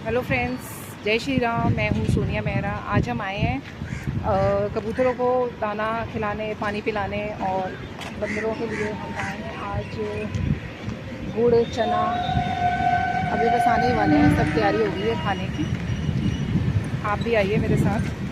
Hello friends, जय श्री राम। मैं हूँ सोनिया मेहरा। आज हम आए हैं कबूतरों को दाना खिलाने, पानी पिलाने, और बंदरों के लिए हम आए हैं आज गुड़ चना। अभी बस आने ही वाले हैं, सब तैयारी हो गई है खाने की। आप भी आइए मेरे साथ।